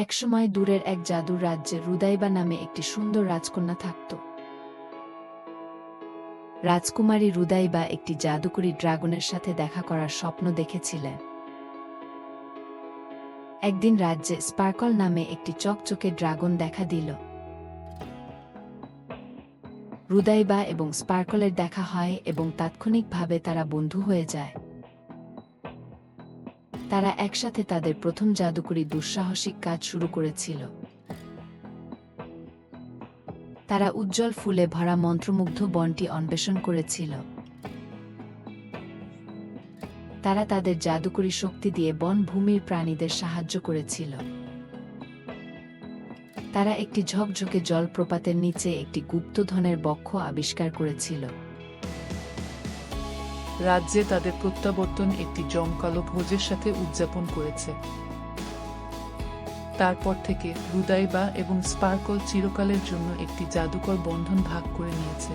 একসময় দূরের এক জাদুর রাজ্যে রুদাইবা নামে একটি সুন্দর রাজকন্যা থাকত। রাজকুমারী রুদাইবা একটি জাদুকরী ড্রাগনের সাথে দেখা করার স্বপ্ন দেখেছিলেন। একদিন রাজ্যে স্পার্কল নামে একটি চকচকে ড্রাগন দেখা দিল। রুদাইবা এবং স্পার্কলের দেখা হয় এবং তাৎক্ষণিকভাবে তারা বন্ধু হয়ে যায়। তারা একসাথে তাদের প্রথম জাদুকরী দুঃসাহসিক কাজ শুরু করেছিল। তারা উজ্জ্বল ফুলে ভরা মন্ত্রমুগ্ধ বনটি অন্বেষণ করেছিল। তারা তাদের জাদুকরী শক্তি দিয়ে বনভূমির প্রাণীদের সাহায্য করেছিল। তারা একটি ঝকঝকে জলপ্রপাতের নিচে একটি গুপ্তধনের বক্ষ আবিষ্কার করেছিল। রাজ্যে তাদের প্রত্যাবর্তন একটি জমকালো ভোজের সাথে উদযাপন করেছে। তারপর থেকে রুদাইবা এবং স্পার্কল চিরকালের জন্য একটি জাদুকর বন্ধন ভাগ করে নিয়েছে।